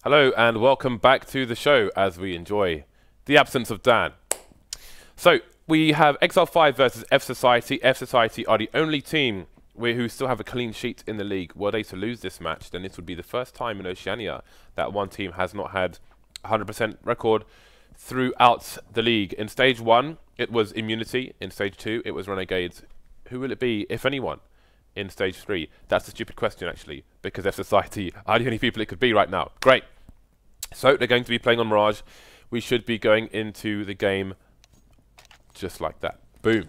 Hello and welcome back to the show as we enjoy the absence of Dan. So we have Exile5 versus fSociety. fSociety are the only team who still have a clean sheet in the league. Were they to lose this match, then this would be the first time in Oceania that one team has not had 100% record throughout the league. In stage 1, it was Immunity. In stage 2, it was Renegades. Who will it be, if anyone, in stage 3? That's a stupid question, actually, because fSociety are the only people it could be right now. Great. So they're going to be playing on Mirage. We should be going into the game just like that. Boom.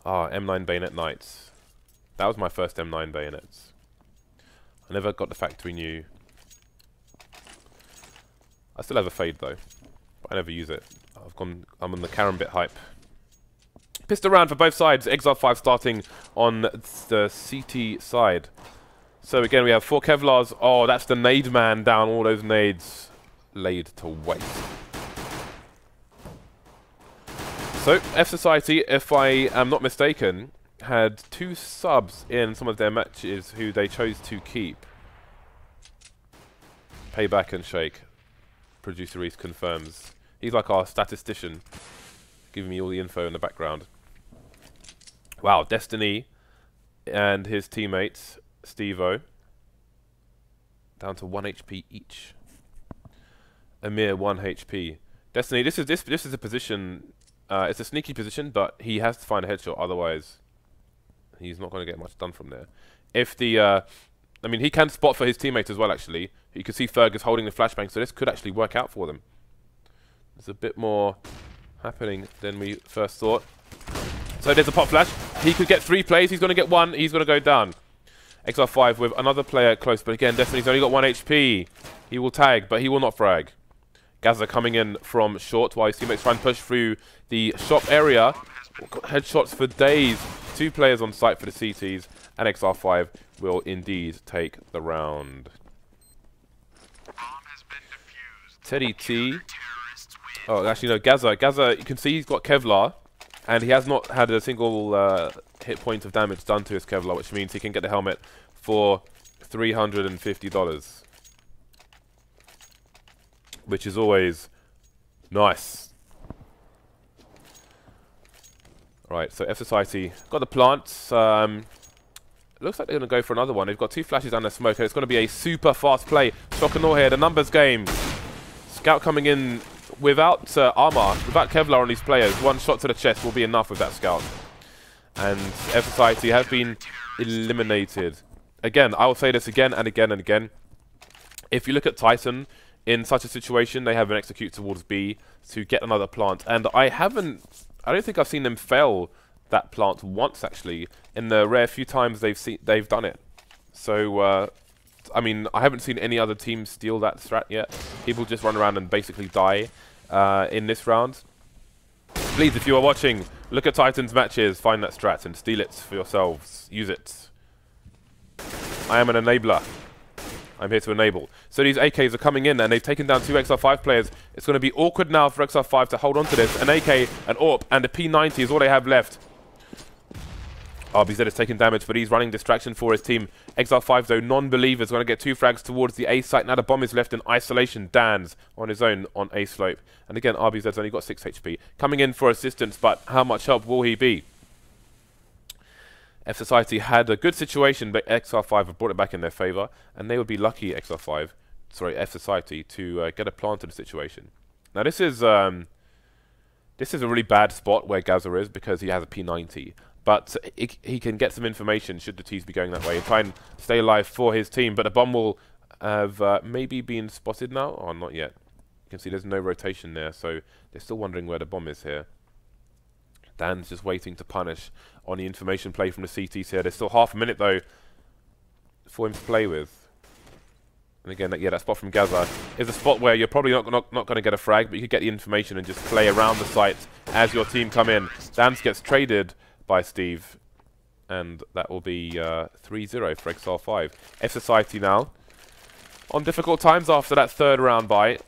Ah, M9 Bayonet Knights. That was my first M9 Bayonets. I never got the factory new. I still have a Fade though, but I never use it. I'm on the Karambit hype. Pissed around for both sides. Exile5 starting on the CT side. So again, we have 4 Kevlars. Oh, that's the nade man down. All those nades laid to waste. So, fSociety, if I am not mistaken, had 2 subs in some of their matches who they chose to keep. Payback and Shake. Producer Reese confirms. He's like our statistician, giving me all the info in the background. Wow, Destiny and his teammates, Steve-O, down to 1 HP each. A mere 1 HP. Destiny, this is a position. It's a sneaky position, but he has to find a headshot. Otherwise, he's not going to get much done from there. If the, I mean, he can spot for his teammates as well. Actually, you can see Fergus holding the flashbang, so this could actually work out for them. There's a bit more happening than we first thought. So there's a pop flash. He could get 3 plays. He's going to get 1. He's going to go down. Exile5 with another player close, but again, Destiny's only got 1 HP. He will tag, but he will not frag. Gaza coming in from short while his teammates try and push through the shop area. Got headshots for days. 2 players on site for the CTs, and Exile5 will indeed take the round. Teddy T. Oh, actually no, Gaza. Gaza, you can see he's got Kevlar, and he has not had a single hit point of damage done to his Kevlar, which means he can get the helmet for $350. Which is always nice. Right, so fSociety got the plants. Looks like they're going to go for another one. They've got 2 flashes and a smoke, and it's going to be a super fast play. Shock and awe here, the numbers game. Scout coming in without armor, without Kevlar on these players. 1 shot to the chest will be enough with that Scout. And fSociety have been eliminated. Again, I will say this again and again and again. If you look at Titan, in such a situation, they have an execute towards B to get another plant. And I don't think I've seen them fail that plant once, actually, in the rare few times they've done it. So, I mean, I haven't seen any other team steal that strat yet. People just run around and basically die in this round. Please, if you are watching, look at Titan's matches, find that strat and steal it for yourselves. Use it. I am an enabler. I'm here to enable. So these AKs are coming in and they've taken down 2 Exile5 players. It's going to be awkward now for Exile5 to hold on to this. An AK, an AWP, and a P90 is all they have left. RBZ is taking damage, but he's running distraction for his team. Exile5, though, non-believers, going to get 2 frags towards the A site. Now the bomb is left in isolation. Dan's on his own on A slope. And again, RBZ's only got 6 HP. Coming in for assistance, but how much help will he be? fSociety had a good situation, but Exile5 have brought it back in their favour, and they would be lucky, fSociety, to get a planted situation. Now this is a really bad spot where Gaza is because he has a P90, but he can get some information should the T's be going that way and try and stay alive for his team. But the bomb will have maybe been spotted now, or not yet. You can see there's no rotation there, so they're still wondering where the bomb is here. Dan's just waiting to punish on the information play from the CTs here. There's still half a minute, though, for him to play with. And again, yeah, that spot from Gaza is a spot where you're probably not going to get a frag, but you could get the information and just play around the site as your team come in. Dan's gets traded by Steve, and that will be 3-0 for Exile5. fSociety now on difficult times after that 3rd round bye.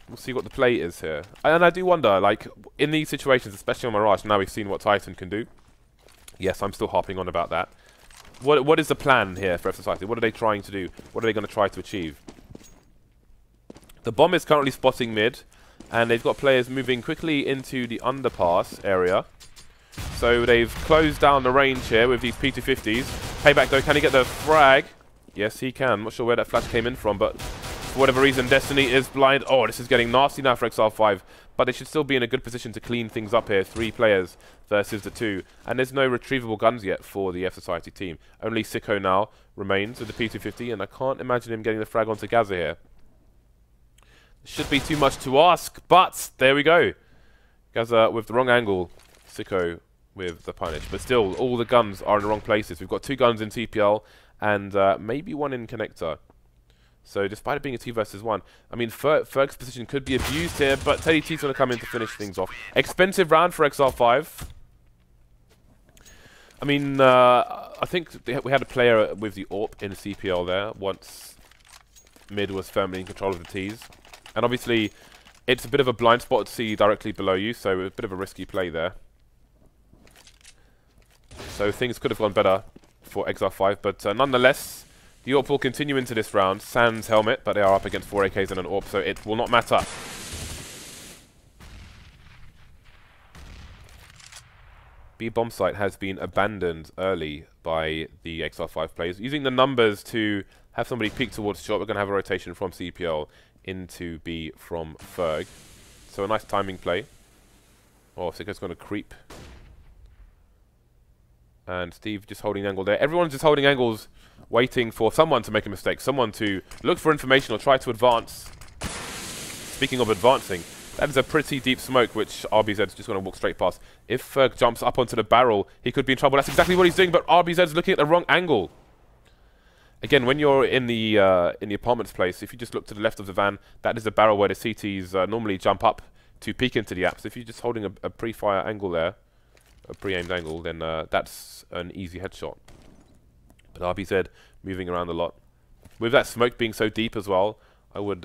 We'll see what the play is here. And I do wonder, like, in these situations, especially on Mirage, now we've seen what Titan can do. Yes, I'm still harping on about that. What is the plan here for fSociety? What are they trying to do? What are they going to try to achieve? The bomb is currently spotting mid, and they've got players moving quickly into the underpass area. So they've closed down the range here with these P250s. Payback though, can he get the frag? Yes, he can. Not sure where that flash came in from, but for whatever reason, Destiny is blind. Oh, this is getting nasty now for Exile5. But they should still be in a good position to clean things up here. 3 players versus the 2. And there's no retrievable guns yet for the fSociety team. Only Sicko now remains with the P250, and I can't imagine him getting the frag onto Gaza here. Should be too much to ask, but there we go. Gaza with the wrong angle. Sicko with the punish. But still, all the guns are in the wrong places. We've got 2 guns in TPL and maybe 1 in connector. So despite it being a 2 versus 1, I mean, Ferg's position could be abused here, but Teddy T's going to come in to finish things off. Expensive round for Exile5. I mean, I think we had a player with the AWP in the CPL there once mid was firmly in control of the T's. And obviously, it's a bit of a blind spot to see directly below you, so a bit of a risky play there. So things could have gone better for Exile5, but nonetheless, the AWP will continue into this round. Sans helmet, but they are up against 4 AKs and an AWP, so it will not matter. B bomb site has been abandoned early by the Exile5 players. Using the numbers to have somebody peek towards shot, we're going to have a rotation from CPL into B from Ferg. So a nice timing play. Oh, Sicko's going to creep. And Steve just holding angle there. Everyone's just holding angles, waiting for someone to make a mistake, someone to look for information or try to advance. Speaking of advancing, that is a pretty deep smoke, which RBZ is just going to walk straight past. If Ferg jumps up onto the barrel, he could be in trouble. That's exactly what he's doing, but RBZ is looking at the wrong angle. Again, when you're in the apartments place, if you just look to the left of the van, that is the barrel where the CTs normally jump up to peek into the apps. If you're just holding a pre-fire angle there, a pre-aimed angle, then that's an easy headshot. But RBZ moving around a lot. With that smoke being so deep as well, I would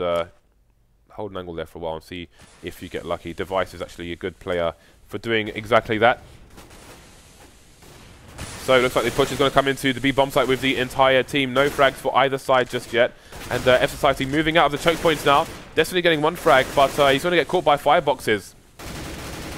hold an angle there for a while and see if you get lucky. Device is actually a good player for doing exactly that. So it looks like the push is going to come into the B bomb site with the entire team. No frags for either side just yet. And fSociety moving out of the choke points now. Destiny getting 1 frag, but he's going to get caught by fireboxes.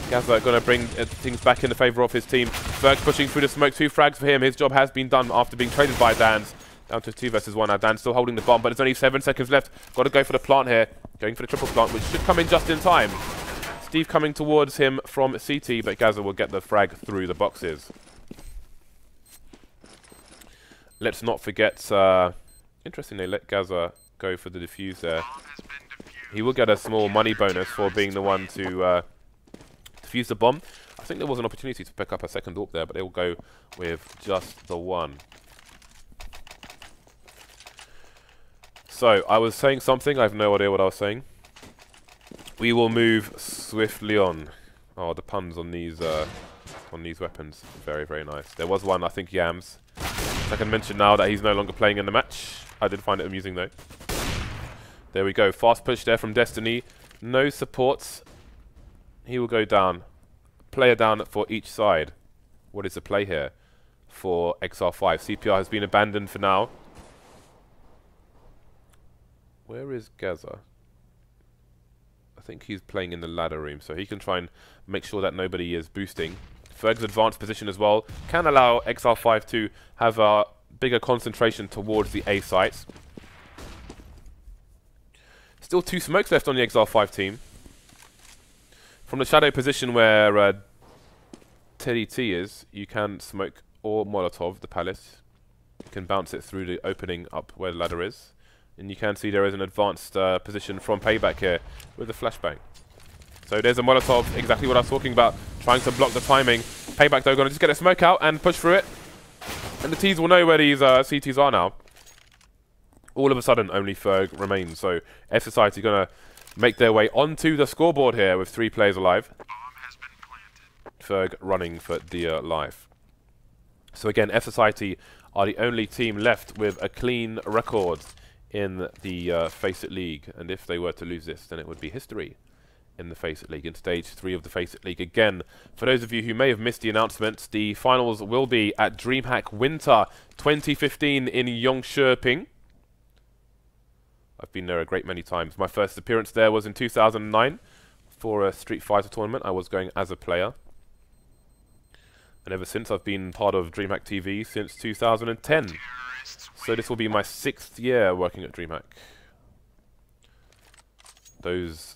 Gaza going to bring things back in the favour of his team. Ferg pushing through the smoke. 2 frags for him. His job has been done after being traded by Dan's. Down to 2 versus 1 now. Dan's still holding the bomb, but there's only 7 seconds left. Got to go for the plant here. Going for the triple plant, which should come in just in time. Steve coming towards him from CT, but Gaza will get the frag through the boxes. Let's not forget, interestingly, let Gaza go for the defuse there. He will get a small money bonus for being the one to defuse the bomb. I think there was an opportunity to pick up a second AWP there, but they will go with just the 1. So, I was saying something, I have no idea what I was saying. We will move swiftly on. Oh, the puns on these weapons. Very, very nice. There was one, I think, Yams. I can mention now that he's no longer playing in the match. I did find it amusing though. There we go. Fast push there from Destiny. No supports. He will go down. Player down for each side. What is the play here for Exile5? CPR has been abandoned for now. Where is Gaza? I think he's playing in the ladder room, so he can try and make sure that nobody is boosting. Ferg's advanced position as well can allow Exile5 to have a bigger concentration towards the A sites. Still 2 smokes left on the Exile5 team. From the shadow position where Teddy T is, you can smoke or Molotov the palace. You can bounce it through the opening up where the ladder is. And you can see there is an advanced position from Payback here with a flashbang. So there's a Molotov, exactly what I was talking about, trying to block the timing. Payback though, going to just get a smoke out and push through it. And the T's will know where these CTs are now. All of a sudden, only Ferg remains. So fSociety going to make their way onto the scoreboard here with 3 players alive. Ferg running for dear life. So again, fSociety are the only team left with a clean record in the FACEIT League. And if they were to lose this, then it would be history in the FACEIT League, in Stage 3 of the FACEIT League. Again, for those of you who may have missed the announcement, the finals will be at DreamHack Winter 2015 in Yongshiping. I've been there a great many times. My first appearance there was in 2009 for a Street Fighter tournament. I was going as a player. And ever since, I've been part of DreamHack TV since 2010. So this will be my 6th year working at DreamHack. Those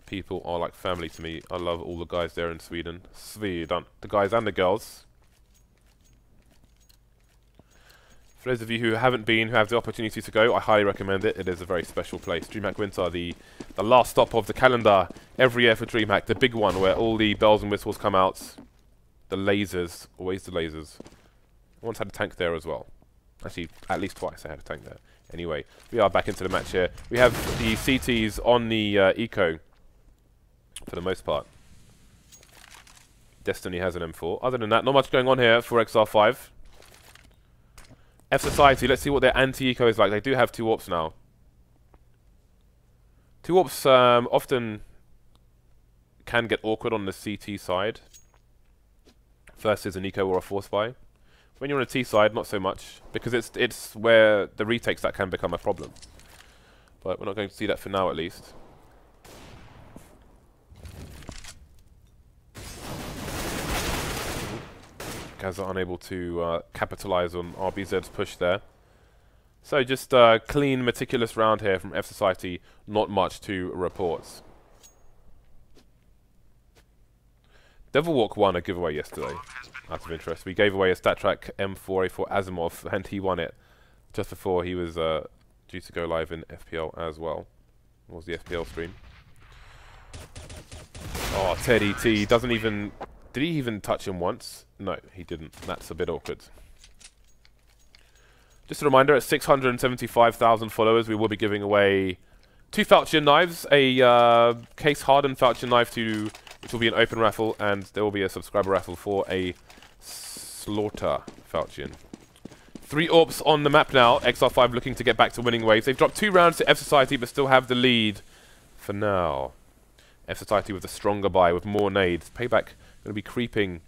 people are like family to me. I love all the guys there in Sweden. The guys and the girls. For those of you who haven't been, who have the opportunity to go, I highly recommend it. It is a very special place. DreamHack Winter, the last stop of the calendar every year for DreamHack. The big one where all the bells and whistles come out. The lasers. Always the lasers. I once had a tank there as well. Actually, at least twice I had a tank there. Anyway, we are back into the match here. We have the CTs on the Eco, for the most part. Destiny has an M4. Other than that, not much going on here for Exile5. fSociety, let's see what their anti-eco is like. They do have 2 AWPs now. 2 AWPs often can get awkward on the CT side versus an eco or a force buy. When you're on a T side, not so much, because it's where the retakes that can become a problem. But we're not going to see that for now, at least. Guys are unable to capitalize on RBZ's push there. So just a clean, meticulous round here from fSociety. Not much to report. Devilwalk won a giveaway yesterday, out of interest. We gave away a StatTrak M4A for Asimov, and he won it just before he was due to go live in FPL as well. What was the FPL stream? Oh, Teddy T doesn't even... Did he even touch him once? No, he didn't. That's a bit awkward. Just a reminder, at 675,000 followers, we will be giving away 2 falchion knives, a case-hardened falchion knife which will be an open raffle, and there will be a subscriber raffle for a slaughter falchion. 3 AWPs on the map now. Exile5 looking to get back to winning ways. They've dropped 2 rounds to fSociety, but still have the lead for now. fSociety with a stronger buy, with more nades. Payback going to be creeping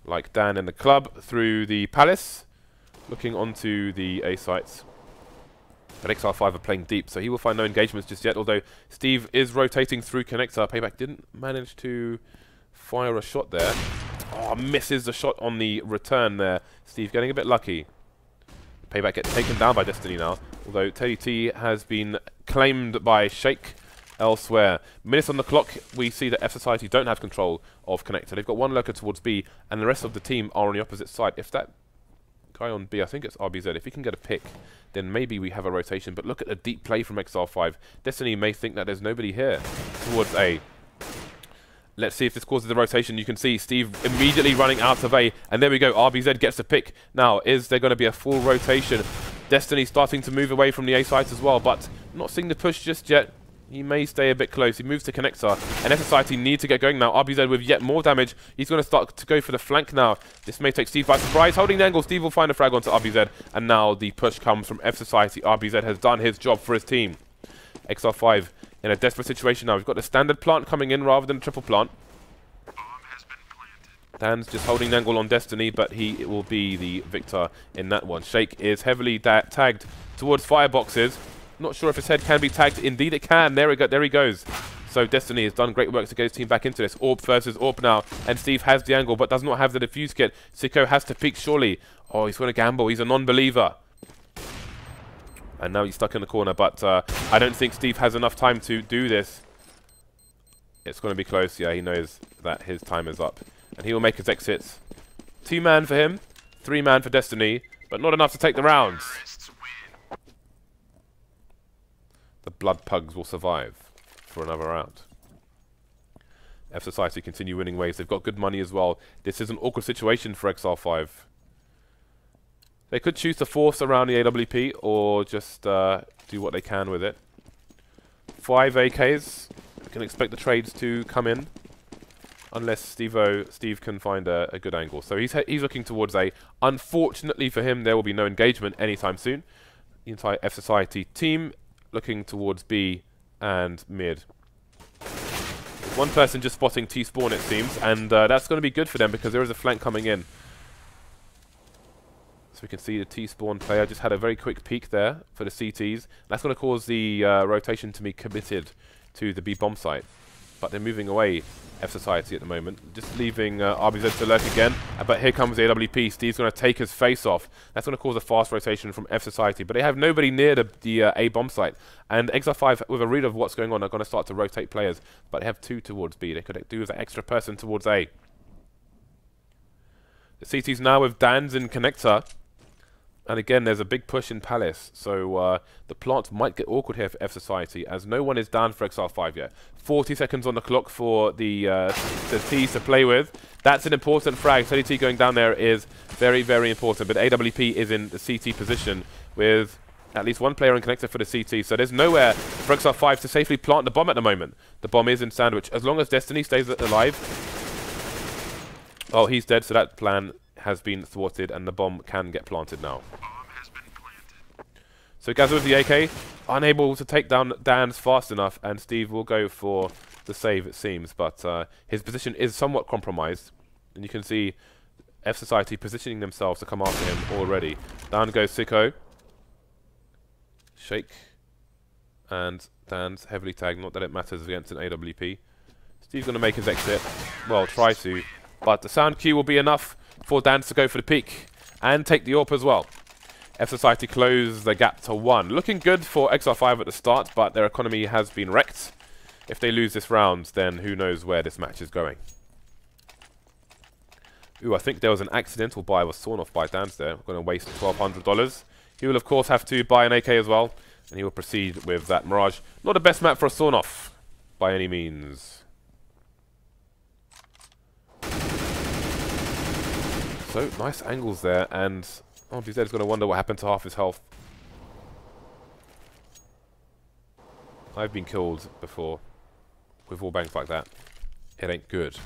like Dan in the club through the palace, looking onto the A sites. But Exile5 are playing deep, so he will find no engagements just yet, although Steve is rotating through connector. Payback didn't manage to fire a shot there. Oh, misses the shot on the return there. Steve getting a bit lucky. Payback gets taken down by Destiny now, although Teddy T has been claimed by Shake elsewhere. Minutes on the clock, we see that fSociety don't have control of connector. They've got 1 lurker towards B, and the rest of the team are on the opposite side. If that guy on B, I think it's RBZ, if he can get a pick, then maybe we have a rotation. But look at the deep play from Exile5. Destiny may think that there's nobody here towards A. Let's see if this causes a rotation. You can see Steve immediately running out of A, and there we go. RBZ gets a pick. Now, is there going to be a full rotation? Destiny starting to move away from the A site as well, but not seeing the push just yet. He may stay a bit close. He moves to connector, and fSociety need to get going now. RBZ with yet more damage. He's going to start to go for the flank now. This may take Steve by surprise. Holding the angle, Steve will find a frag onto RBZ, and now the push comes from fSociety. RBZ has done his job for his team. Exile5 in a desperate situation now. We've got the standard plant coming in rather than a triple plant. Dan's just holding the angle on Destiny, but he will be the victor in that one. Shake is heavily tagged towards fireboxes. Not sure if his head can be tagged. Indeed it can. There he goes. So Destiny has done great work to get his team back into this. AWP versus AWP now. And Steve has the angle, but does not have the defuse kit. Sicko has to peek, surely. Oh, he's going to gamble. He's a non-believer. And now he's stuck in the corner, but I don't think Steve has enough time to do this. It's going to be close. Yeah, he knows that his time is up. And he will make his exits. 2-man for him. 3-man for Destiny. But not enough to take the rounds. The Blood Pugs will survive for another round. fSociety continue winning ways. They've got good money as well. This is an awkward situation for Exile5. They could choose to force around the AWP or just do what they can with it. 5 AKs. We can expect the trades to come in. Unless Steve can find a good angle. So he's looking towards A. Unfortunately for him, there will be no engagement anytime soon. The entire fSociety team looking towards B and mid. One person just spotting T-spawn, it seems, and that's going to be good for them because there is a flank coming in. So we can see the T-spawn player just had a very quick peek there for the CTs. That's going to cause the rotation to be committed to the B bomb site. But they're moving away, fSociety at the moment. Just leaving RBZ to lurk again. But here comes the AWP. Steve's going to take his face off. That's going to cause a fast rotation from fSociety. But they have nobody near the A bomb site. And Exile5, with a read of what's going on, are going to start to rotate players. But they have 2 towards B. They could do with that extra person towards A. The CT's now with Dan's in connector. And again, there's a big push in Palace, so the plant might get awkward here for fSociety, as no one is down for Exile5 yet. 40 seconds on the clock for the T's to play with. That's an important frag. T going down there is very, very important, but AWP is in the CT position with at least one player in connector for the CT, so there's nowhere for Exile5 to safely plant the bomb at the moment. The bomb is in sandwich. As long as Destiny stays alive... Oh, he's dead, so that plan has been thwarted, and the bomb can get planted now. So Gaza with the AK, unable to take down Dan's fast enough, and Steve will go for the save, it seems, but his position is somewhat compromised, and you can see fSociety positioning themselves to come after him already. Down goes Sicko. Shake. And Dan's heavily tagged, not that it matters against an AWP. Steve's going to make his exit, well, try to, but the sound cue will be enough for Dan to go for the peak and take the AWP as well. fSociety close the gap to 1. Looking good for Exile5 at the start, but their economy has been wrecked. If they lose this round, then who knows where this match is going. Ooh, I think there was an accidental buy was sawn off by Dan's there. Going to waste $1,200. He will, of course, have to buy an AK as well, and he will proceed with that Mirage. Not the best map for a sawn off, by any means. So, nice angles there, and RBZ is going to wonder what happened to half his health. I've been killed before with wallbangs like that. It ain't good.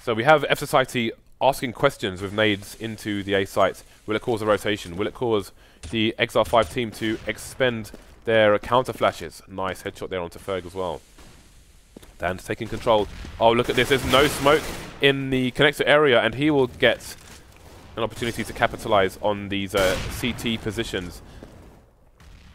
So we have fSociety asking questions with nades into the A site. Will it cause a rotation? Will it cause the Exile5 team to expend their counter flashes? Nice headshot there onto Ferg as well. Dan's taking control. Oh, look at this. There's no smoke in the connector area, and he will get an opportunity to capitalize on these CT positions.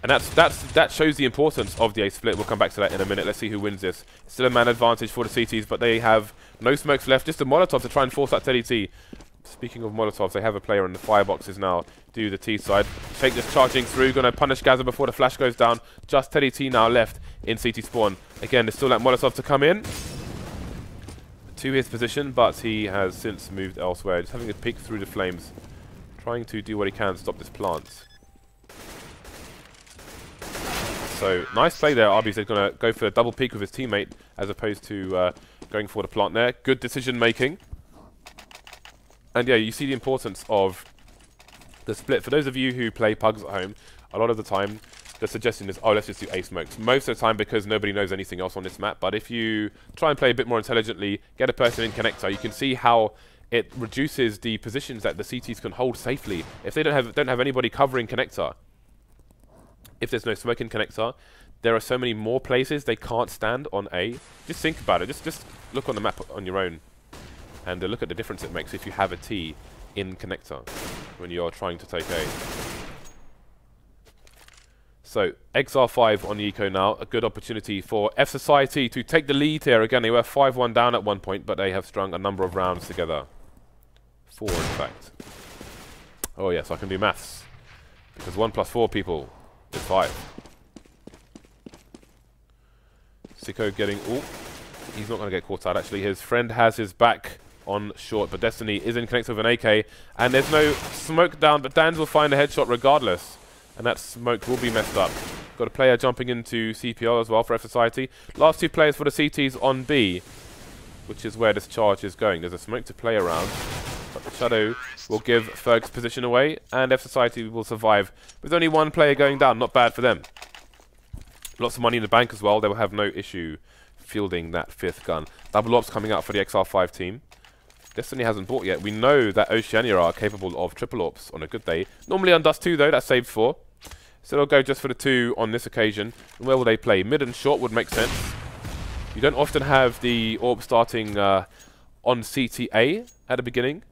And that shows the importance of the A split. We'll come back to that in a minute. Let's see who wins this. Still a man advantage for the CTs, but they have no smokes left. Just a Molotov to try and force that Teddy T. Speaking of Molotovs, they have a player in the fireboxes now. Do the T side. Shake just charging through. Going to punish Gaza before the flash goes down. Just Teddy T now left in CT spawn. Again, there's still that Molotov to come in to his position, but he has since moved elsewhere. Just having a peek through the flames. Trying to do what he can to stop this plant. So, nice play there. RBZ going to go for a double peek with his teammate as opposed to going for the plant there. Good decision making. And yeah, you see the importance of the split. For those of you who play pugs at home, a lot of the time the suggestion is, oh, let's just do A smokes. Most of the time because nobody knows anything else on this map. But if you try and play a bit more intelligently, get a person in connector, you can see how it reduces the positions that the CTs can hold safely. If they don't have anybody covering connector, if there's no smoke in connector, there are so many more places they can't stand on A. Just think about it. Just look on the map on your own. And look at the difference it makes if you have a T in connector when you're trying to take A. So, Exile5 on the eco now. A good opportunity for fSociety to take the lead here. Again, they were 5-1 down at one point, but they have strung a number of rounds together. 4, in fact. Oh, yes, I can do maths. Because 1 plus 4 people is 5. Sicko getting... Ooh, he's not going to get caught out, actually. His friend has his back on short, but Destiny is in connector with an AK, and there's no smoke down, but Dan's will find a headshot regardless, and that smoke will be messed up. Got a player jumping into CPL as well for fSociety. Last 2 players for the CTs on B, which is where this charge is going. There's a smoke to play around, but the shadow will give Ferg's position away, and fSociety will survive with only 1 player going down. Not bad for them. Lots of money in the bank as well. They will have no issue fielding that 5th gun. Double ops coming out for the Exile5 team. Destiny hasn't bought yet. We know that Oceania are capable of triple ops on a good day. Normally on Dust 2 though, that's saved for. So they'll go just for the 2 on this occasion. And where will they play? Mid and short would make sense. You don't often have the AWP starting on CTA at the beginning.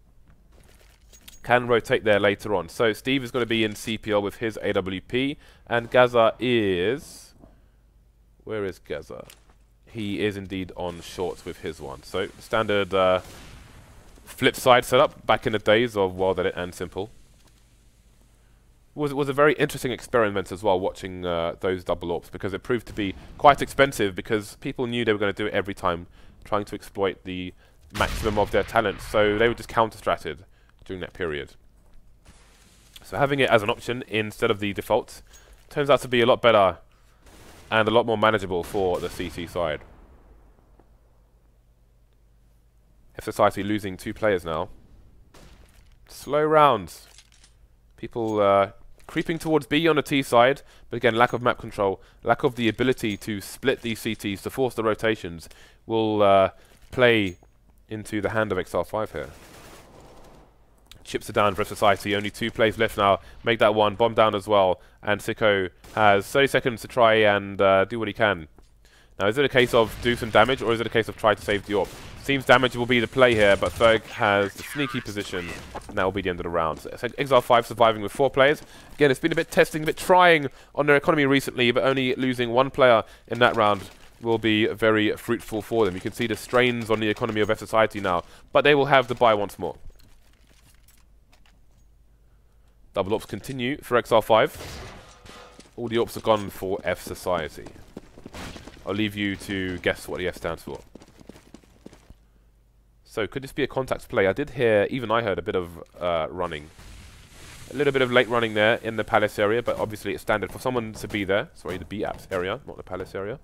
Can rotate there later on. So Steve is going to be in CPL with his AWP, and Gaza is... Where is Gaza? He is indeed on shorts with his one. So standard flip side setup back in the days of Wild Edit and Simple. Was a very interesting experiment as well, watching those double AWPs, because it proved to be quite expensive because people knew they were going to do it every time, trying to exploit the maximum of their talent. So they were just counter-stratted during that period. So having it as an option instead of the default turns out to be a lot better and a lot more manageable for the CT side. fSociety losing 2 players now. Slow rounds. People creeping towards B on the T side, but again, lack of map control, lack of the ability to split these CTs to force the rotations will play into the hand of Exile5 here. Chips are down for fSociety, only 2 plays left now. Make that one, bomb down as well, and Sicko has 30 seconds to try and do what he can. Now, is it a case of do some damage, or is it a case of try to save the AWP? Seems damage will be the play here, but Ferg has the sneaky position, and that will be the end of the round. So Exile5 surviving with 4 players. Again, it's been a bit testing, a bit trying on their economy recently, but only losing 1 player in that round will be very fruitful for them. You can see the strains on the economy of fSociety now, but they will have the buy once more. Double AWPs continue for Exile5. All the AWPs are gone for fSociety. I'll leave you to guess what the F stands for. So, could this be a contact play? I did hear, even I heard a bit of running. A little bit of late running there in the Palace area, but obviously it's standard for someone to be there. Sorry, the B-Apps area, not the Palace area.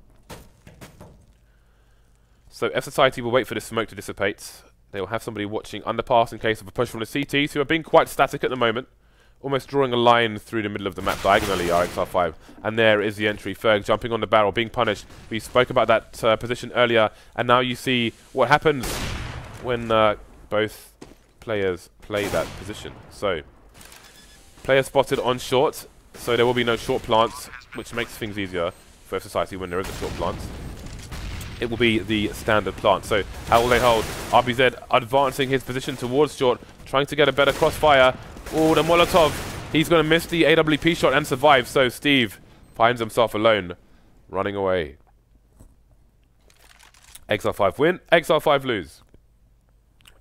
So, fSociety will wait for this smoke to dissipate. They will have somebody watching underpass in case of a push from the CTs, who are being quite static at the moment. Almost drawing a line through the middle of the map diagonally are Exile5. And there is the entry. Ferg jumping on the barrel, being punished. We spoke about that position earlier, and now you see what happens when both players play that position. So, player spotted on short, so there will be no short plants, which makes things easier for fSociety when there is a short plant. It will be the standard plant. So, how will they hold? RBZ advancing his position towards short, trying to get a better crossfire. Oh, the Molotov. He's going to miss the AWP shot and survive. So Steve finds himself alone, running away. Exile5 win, Exile5 lose.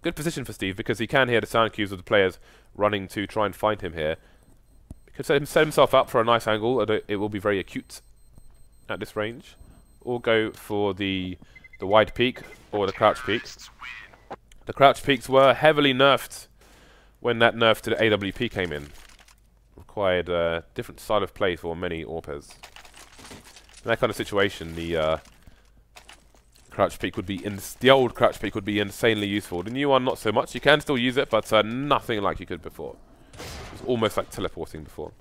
Good position for Steve because he can hear the sound cues of the players running to try and find him here. He could set himself up for a nice angle. It will be very acute at this range. Or go for the wide peak or the crouch peak. The crouch peaks were heavily nerfed when that nerf to the AWP came in. Required a different style of play for many AWPers. In that kind of situation, the crouch peak would be the old crouch peak would be insanely useful. The new one, not so much. You can still use it, but nothing like you could before. It was almost like teleporting before.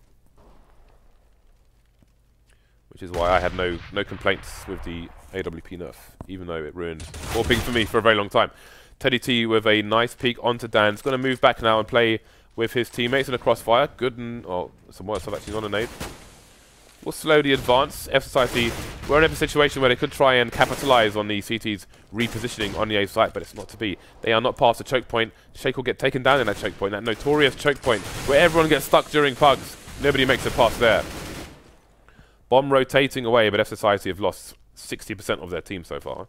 Which is why I had no complaints with the AWP nerf, even though it ruined AWPing for me for a very long time. Teddy T with a nice peek onto Dan. He's going to move back now and play with his teammates in a crossfire. Good and... Oh, some more stuff actually on a nade. We'll slowly advance. fSociety were in a situation where they could try and capitalize on the CT's repositioning on the A site, but it's not to be. They are not past the choke point. Shake will get taken down in that choke point, that notorious choke point where everyone gets stuck during pugs. Nobody makes it past there. Bomb rotating away, but fSociety have lost 60% of their team so far.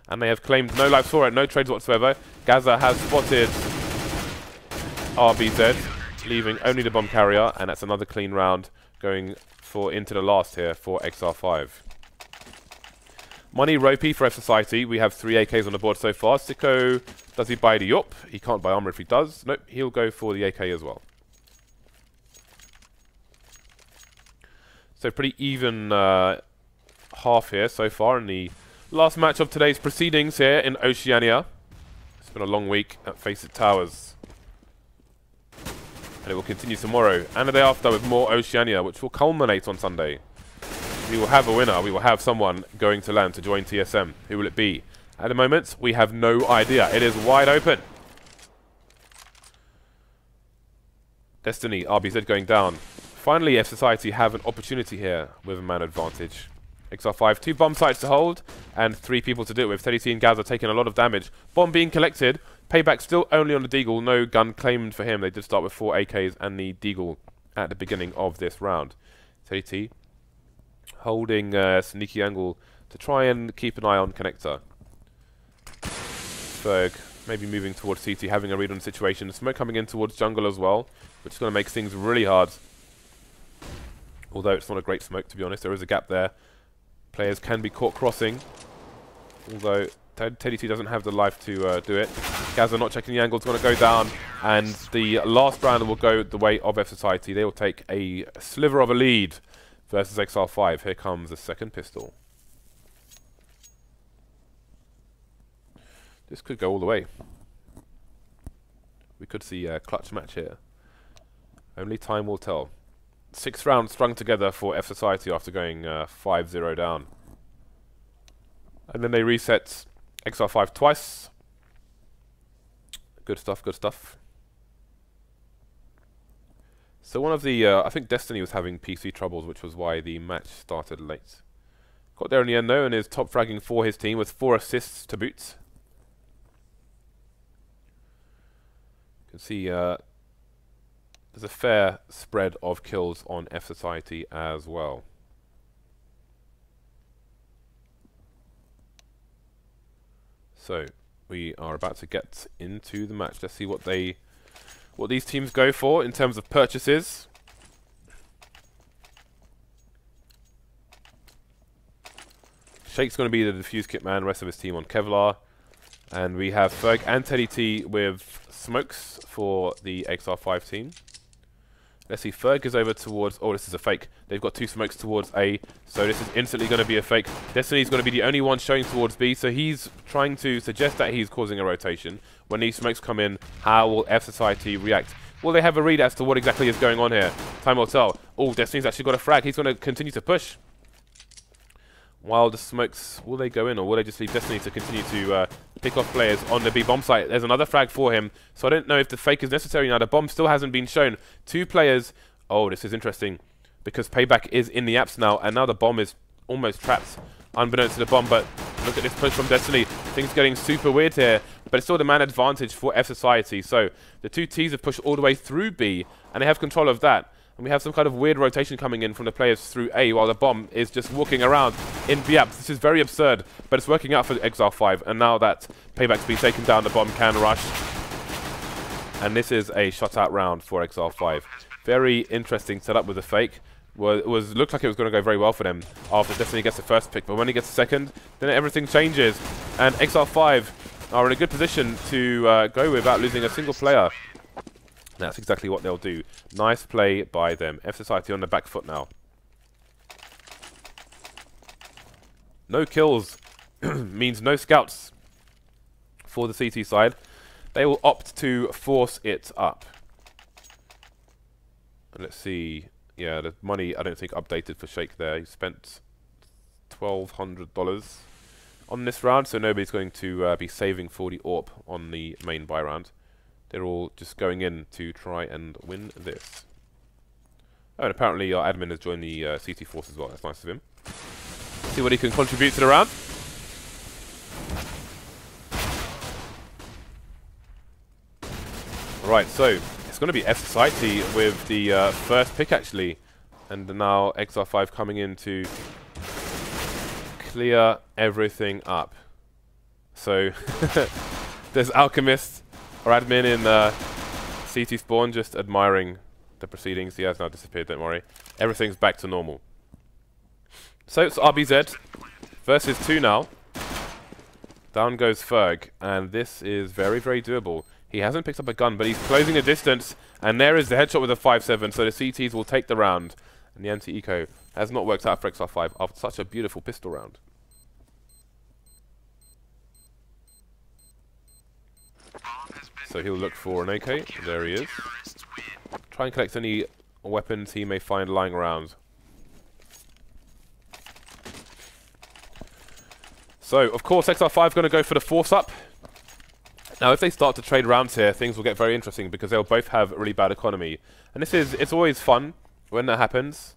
And they have claimed no lives for it, no trades whatsoever. Gaza has spotted RBZ, leaving only the bomb carrier, and that's another clean round going for into the last here for Exile5. Money ropey for fSociety. We have 3 AKs on the board so far. Sicko, does he buy the UP? He can't buy armor if he does. Nope, he'll go for the AK as well. So pretty even half here so far in the last match of today's proceedings here in Oceania. It's been a long week at FACEIT Towers. And it will continue tomorrow and the day after with more Oceania, which will culminate on Sunday. We will have a winner. We will have someone going to land to join TSM. Who will it be? At the moment, we have no idea. It is wide open. Destiny, RBZ going down. Finally, fSociety have an opportunity here with a man advantage. Exile5, 2 bomb sites to hold, and 3 people to do it with. Teddy and Gaz are taking a lot of damage. Bomb being collected. Payback still only on the Deagle. No gun claimed for him. They did start with 4 AKs and the Deagle at the beginning of this round. Teddy holding sneaky angle to try and keep an eye on Connector. Ferg maybe moving towards CT, having a read on the situation. Smoke coming in towards jungle as well, which is going to make things really hard. Although it's not a great smoke, to be honest. There is a gap there. Players can be caught crossing. Although Teddy doesn't have the life to do it. Gaza not checking the angle. It's going to go down. And the last round will go the way of fSociety. They will take a sliver of a lead versus Exile5. Here comes the second pistol. This could go all the way. We could see a clutch match here. Only time will tell. 6 rounds strung together for fSociety after going 5-0 down. And then they reset Exile5 twice. Good stuff, good stuff. So one of the, I think Destiny was having PC troubles, which was why the match started late. Got there in the end though, and is top fragging for his team with 4 assists to boot. You can see there's a fair spread of kills on fSociety as well. So we are about to get into the match. Let's see what these teams go for in terms of purchases. Shake's going to be the defuse kit man, rest of his team on Kevlar. And we have Ferg and Teddy T with smokes for the Exile5 team. Let's see, Ferg is over towards... Oh, this is a fake. They've got 2 smokes towards A, so this is instantly going to be a fake. Destiny's going to be the only one showing towards B, so he's trying to suggest that he's causing a rotation. When these smokes come in, how will fSociety react? Will they have a read as to what exactly is going on here? Time will tell. Oh, Destiny's actually got a frag. He's going to continue to push. While the smokes, will they go in, or will they just leave Destiny to continue to pick off players on the B bomb site? There's another frag for him, so I don't know if the fake is necessary now. The bomb still hasn't been shown. 2 players. Oh, this is interesting, because Payback is in the apps now, and now the bomb is almost trapped, unbeknownst to the bomb. But look at this push from Destiny. Things getting super weird here, but it's still the man advantage for fSociety. So the 2 Ts have pushed all the way through B, and they have control of that. And we have some kind of weird rotation coming in from the players through A, while the bomb is just walking around in B apps. This is very absurd, but it's working out for Exile5. And now that Payback's been taken down, the bomb can rush. And this is a shutout round for Exile5. Very interesting setup with the fake. Looked like it was going to go very well for them after Destiny gets the first pick, but when he gets the second, then everything changes. And Exile5 are in a good position to go without losing a single player. That's exactly what they'll do. Nice play by them. fSociety on the back foot now. No kills means no scouts for the CT side. They will opt to force it up. And let's see. Yeah, the money I don't think updated for Shake there. He spent $1,200 on this round, so nobody's going to be saving for the AWP on the main buy round. They're all just going in to try and win this. Oh, and apparently our admin has joined the CT force as well. That's nice of him. See what he can contribute to the round. Right, so it's going to be fSociety with the first pick actually. And now Exile5 coming in to clear everything up. So there's Alchemist, our admin in CT spawn, just admiring the proceedings. He has now disappeared, don't worry. Everything's back to normal. So it's RBZ versus 2 now. Down goes Ferg, and this is very, very doable. He hasn't picked up a gun, but he's closing the distance, and there is the headshot with a 5-7, so the CTs will take the round. And the anti-eco has not worked out for Exile5 after such a beautiful pistol round. So he'll look for an AK. There he is. Try and collect any weapons he may find lying around. So, of course, Exile5 going to go for the force up. Now, if they start to trade rounds here, things will get very interesting because they'll both have a really bad economy. And it's always fun when that happens.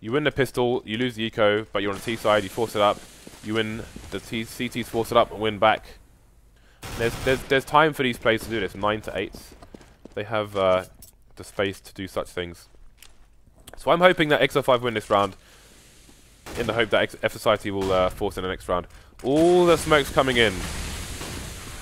You win the pistol, you lose the eco, but you're on the T side, you force it up. You win the CTs, force it up and win back. There's time for these players to do this, 9 to 8. They have the space to do such things. So I'm hoping that Exile5 win this round, in the hope that fSociety will force in the next round. All the smoke's coming in.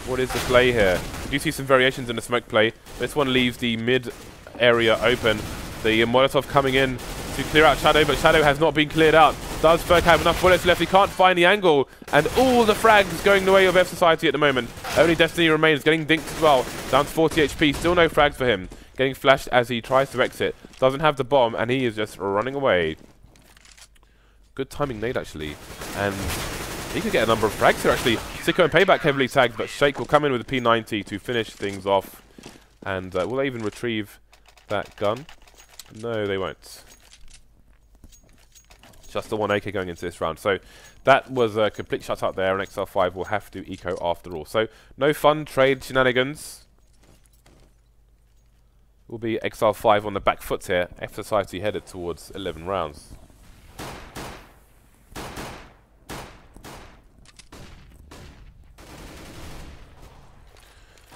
What is the play here? You do see some variations in the smoke play. This one leaves the mid area open. The Molotov coming in to clear out Shadow, but Shadow has not been cleared out. Does Ferg have enough bullets left? He can't find the angle. And all the frags going the way of fSociety at the moment. Only Destiny remains, getting dinked as well. Down to 40 HP, still no frags for him. Getting flashed as he tries to exit. Doesn't have the bomb, and he is just running away. Good timing nade, actually. And he could get a number of frags here, actually. Sicko and Payback heavily tagged, but Shake will come in with a P90 to finish things off. And will they even retrieve that gun? No, they won't. Just the 1 AK going into this round. So that was a complete shutout there, and Exile5 will have to eco after all. So no fun trade shenanigans. Will be Exile5 on the back foot here. fSociety headed towards 11 rounds.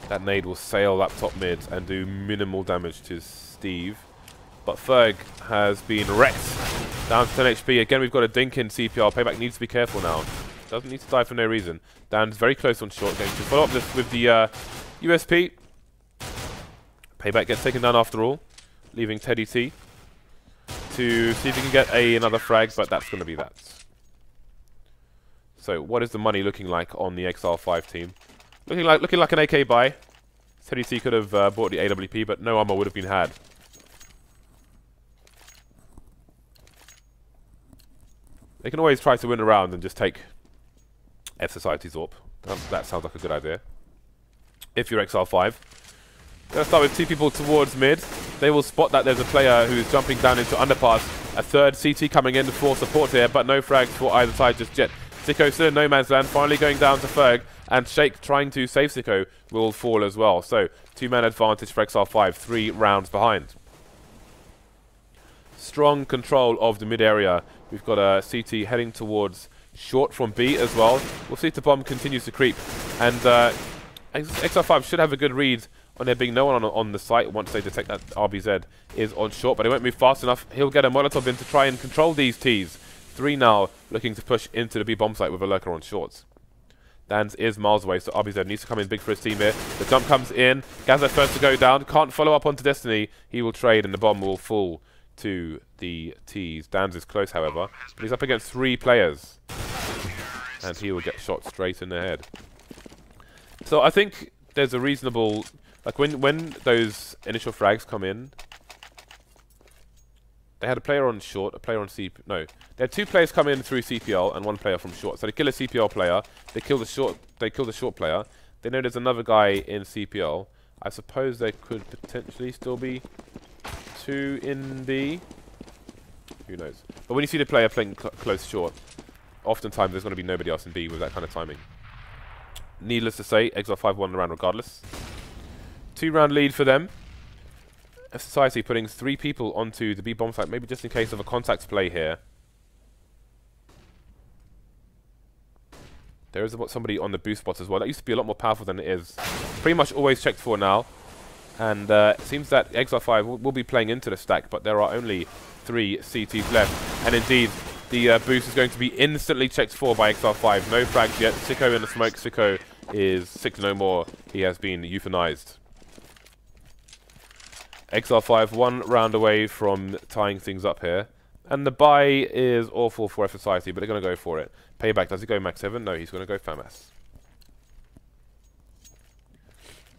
That nade will sail up top mid and do minimal damage to Steve. But Ferg has been wrecked. Down to 10 HP. Again, we've got a dink in CPR. Payback needs to be careful now. Doesn't need to die for no reason. Dan's very close on short. Going to follow up this with the USP. Payback gets taken down after all, leaving Teddy T to see if he can get another frag, but that's going to be that. So what is the money looking like on the Exile5 team? Looking like an AK buy. Teddy T could have bought the AWP, but no armor would have been had. They can always try to win a round and just take fSociety's AWP. That sounds like a good idea. If you're Exile5. Let's start with 2 people towards mid. They will spot that there's a player who's jumping down into underpass. A third CT coming in for support here, but no frags for either side just yet. Sicko still in no man's land, finally going down to Ferg, and Shake trying to save Sicko will fall as well. So 2-man advantage for Exile5, 3 rounds behind. Strong control of the mid area. We've got a CT heading towards short from B as well. We'll see if the bomb continues to creep. And Exile5 should have a good read on there being no one on the site once they detect that RBZ is on short, but he won't move fast enough. He'll get a Molotov in to try and control these Ts. 3 now, looking to push into the B bomb site with a lurker on shorts. Dan's is miles away, so RBZ needs to come in big for his team here. The jump comes in. Gaza first to go down. Can't follow up onto Destiny. He will trade, and the bomb will fall to the Ts. Dan's is close, however, but he's up against 3 players, and he will get shot straight in the head. So I think there's a reasonable... Like, when those initial frags come in, they had a player on short, a player on CP... No. They had 2 players come in through CPL and 1 player from short. So they kill a CPL player, they kill the short player. They know there's another guy in CPL. I suppose there could potentially still be 2 in B. Who knows? But when you see the player playing close short, oftentimes there's going to be nobody else in B with that kind of timing. Needless to say, Exile5 won the round regardless. 2-round lead for them. fSociety putting 3 people onto the B bomb site, maybe just in case of a contact play here. There is somebody on the boost spots as well. That used to be a lot more powerful than it is. Pretty much always checked for now. And it seems that Exile5 will be playing into the stack, but there are only 3 CTs left. And indeed, the boost is going to be instantly checked for by Exile5. No frags yet. Sicko in the smoke. Sicko is sick no more. He has been euthanized. Exile5 1 round away from tying things up here. And the buy is awful for fSociety, but they're going to go for it. Payback, does he go max 7? No, he's going to go FAMAS.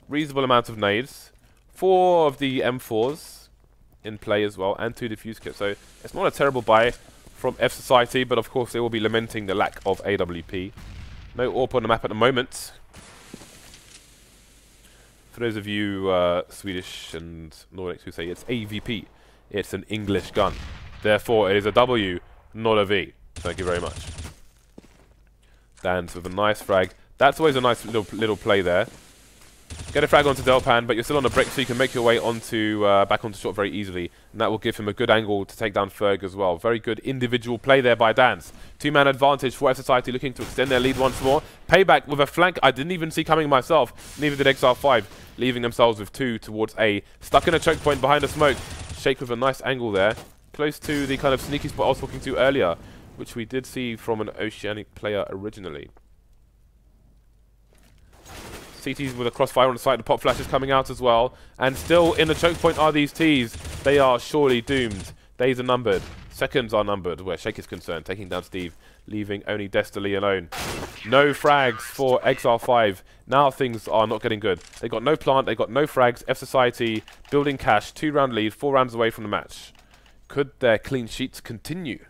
Reasonable amount of nades. 4 of the M4s in play as well, and 2 defuse kits. So it's not a terrible buy from fSociety, but of course they will be lamenting the lack of AWP. No AWP on the map at the moment. For those of you Swedish and Nordics who say it's AVP, it's an English gun. Therefore, it is a W, not a V. Thank you very much. Dan's with a nice frag. That's always a nice little play there. Get a frag onto Delpan, but you're still on a brick, so you can make your way onto back onto short very easily. And that will give him a good angle to take down Ferg as well. Very good individual play there by Dance. Two-man advantage for fSociety, looking to extend their lead once more. Payback with a flank I didn't even see coming myself. Neither did Exile5, leaving themselves with 2 towards A. Stuck in a choke point behind the smoke. Shake with a nice angle there. Close to the kind of sneaky spot I was talking to earlier, which we did see from an Oceanic player originally. CTs with a crossfire on the side, the pop flash is coming out as well. And still in the choke point are these Ts. They are surely doomed. Days are numbered. Seconds are numbered where Shake is concerned. Taking down Steve, leaving only Destiny alone. No frags for Exile5. Now things are not getting good. They got no plant, they got no frags. fSociety building cash, 2-round lead, 4 rounds away from the match. Could their clean sheets continue?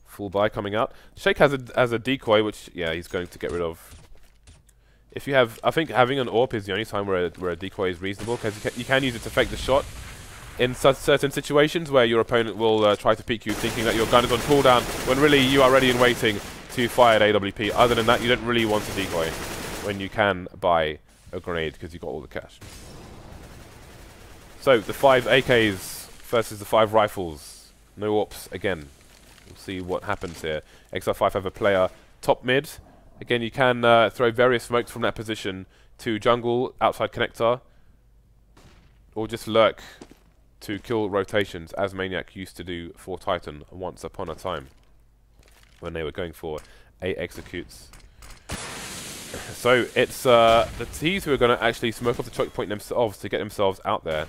Full buy coming out. Shake has a decoy, which, yeah, he's going to get rid of. If you have, I think having an AWP is the only time where a decoy is reasonable, because you can use it to fake the shot in certain situations where your opponent will try to peek you thinking that your gun is on cooldown, when really you are ready and waiting to fire at AWP. Other than that, you don't really want a decoy when you can buy a grenade because you've got all the cash. So, the 5 AKs versus the 5 rifles. No AWPs again. We'll see what happens here. Exile5 have a player top mid. Again, you can throw various smokes from that position to jungle, outside connector, or just lurk to kill rotations, as Maniac used to do for Titan once upon a time when they were going for A executes. So it's the T's who are going to actually smoke off the choke point themselves to get themselves out there.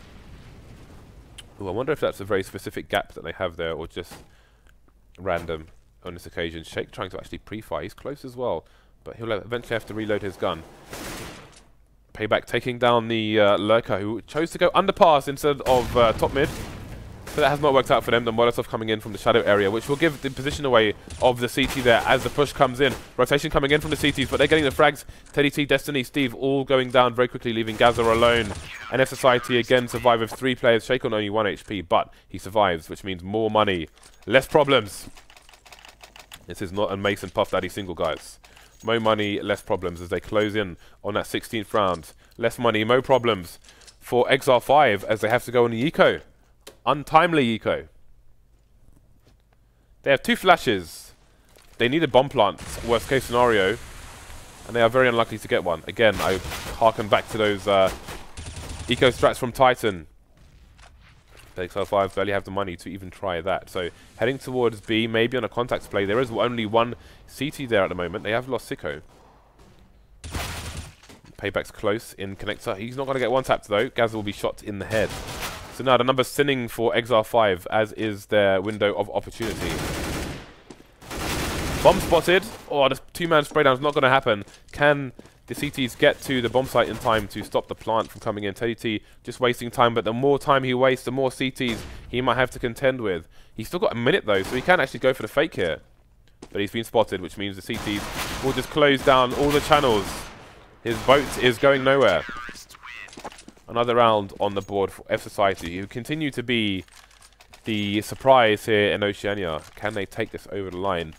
Ooh, I wonder if that's a very specific gap that they have there, or just random on this occasion. Shake trying to actually pre-fire. He's close as well, but he'll eventually have to reload his gun. Payback taking down the lurker, who chose to go underpass instead of top mid. So that has not worked out for them. The Molotov coming in from the shadow area, which will give the position away of the CT there as the push comes in. Rotation coming in from the CTs, but they're getting the frags. Teddy T, Destiny, Steve all going down very quickly, leaving Gaza alone. And fSociety again survive with 3 players. Shake on only 1 HP, but he survives, which means more money. Less problems. This is not a Mason Puff Daddy single, guys. More money, less problems as they close in on that 16th round. Less money, more problems for Exile5 as they have to go on the eco. Untimely eco. They have 2 flashes. They need a bomb plant, worst case scenario, and they are very unlikely to get one. Again, I harken back to those eco strats from Titan. Exile5 barely have the money to even try that. So heading towards B, maybe on a contacts play. There is only 1 CT there at the moment. They have lost Sicko. Payback's close in connector. He's not going to get one tapped though. Gaz will be shot in the head. So now the number's thinning for Exile5, as is their window of opportunity. Bomb spotted. Oh, the 2-man spray down is not going to happen. Can the CTs get to the bomb site in time to stop the plant from coming in? Teddy T just wasting time, but the more time he wastes, the more CTs he might have to contend with. He's still got a minute though, so he can actually go for the fake here. But he's been spotted, which means the CTs will just close down all the channels. His boat is going nowhere. Another round on the board for fSociety, who continue to be the surprise here in Oceania. Can they take this over the line?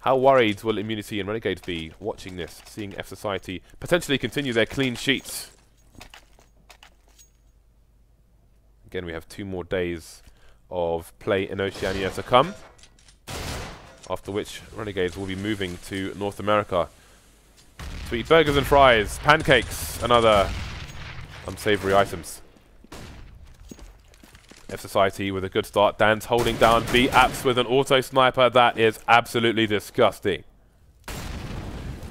How worried will Immunity and Renegades be watching this, seeing fSociety potentially continue their clean sheets? Again, we have 2 more days of play in Oceania to come, after which Renegades will be moving to North America to eat burgers and fries, pancakes, and other unsavory items. fSociety with a good start. Dan's holding down B. Apps with an auto sniper. That is absolutely disgusting.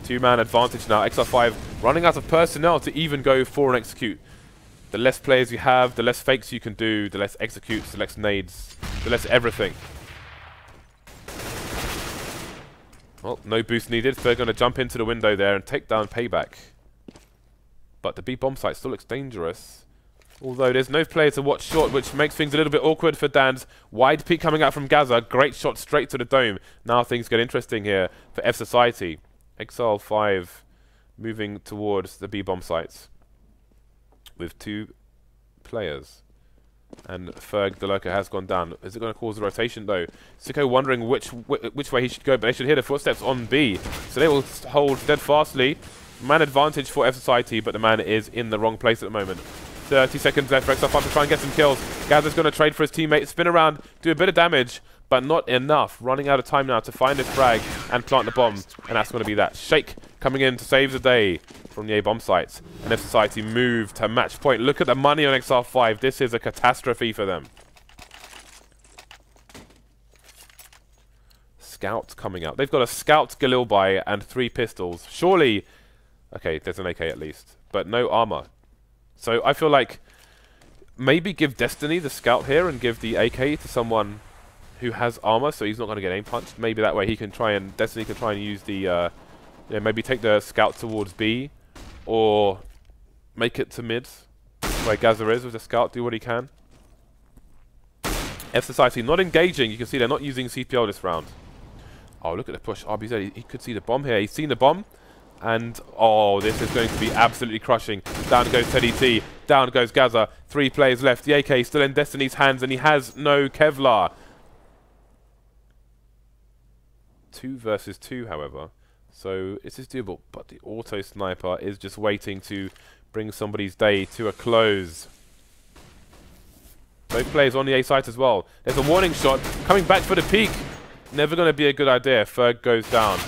2-man advantage now. Exile5 running out of personnel to even go for an execute. The less players you have, the less fakes you can do, the less executes, the less nades, the less everything. Well, no boost needed. So they're going to jump into the window there and take down Payback. But the B bomb site still looks dangerous. Although there's no player to watch short, which makes things a little bit awkward for Dan's. Wide peek coming out from Gaza. Great shot straight to the dome. Now things get interesting here for fSociety. Exile5 moving towards the B bomb sites with 2 players. And Ferg the Lurker has gone down. Is it going to cause a rotation though? Sicko wondering which way he should go, but they should hear the footsteps on B. So they will hold steadfastly. Man advantage for fSociety, but the man is in the wrong place at the moment. 30 seconds left for Exile5 to try and get some kills. Gazza's going to trade for his teammate, spin around, do a bit of damage, but not enough. Running out of time now to find this frag and plant the bomb. And that's going to be that. Shake coming in to save the day from the A bomb sites. And fSociety move to match point. Look at the money on Exile5. This is a catastrophe for them. Scout coming out. They've got a Scout Galilbai and 3 pistols. Surely... Okay, there's an AK at least. But no armor. So I feel like maybe give Destiny the Scout here and give the AK to someone who has armor, so he's not going to get aim punched. Maybe that way he can try and Destiny can try and use the maybe take the Scout towards B, or make it to mid where Gaza is with the Scout. Do what he can. fSociety not engaging. You can see they're not using CPL this round. Oh, look at the push. RBZ, he could see the bomb here. He's seen the bomb. And, oh, this is going to be absolutely crushing. Down goes Teddy T. Down goes Gaza. 3 players left. The AK still in Destiny's hands, and he has no Kevlar. 2 versus 2, however. So, it is doable. But the auto sniper is just waiting to bring somebody's day to a close. Both players on the A site as well. There's a warning shot. Coming back for the peak. Never going to be a good idea. Ferg goes down.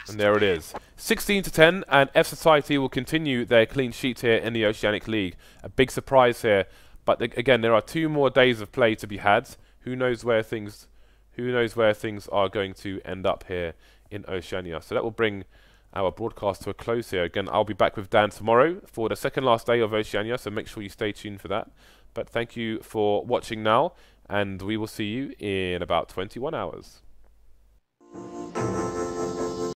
And there it is. 16-10, and fSociety will continue their clean sheet here in the Oceanic League. A big surprise here, but again, there are 2 more days of play to be had. Who knows where things are going to end up here in Oceania. So that will bring our broadcast to a close here. Again, I'll be back with Dan tomorrow for the second last day of Oceania, so make sure you stay tuned for that. But thank you for watching now, and we will see you in about 21 hours.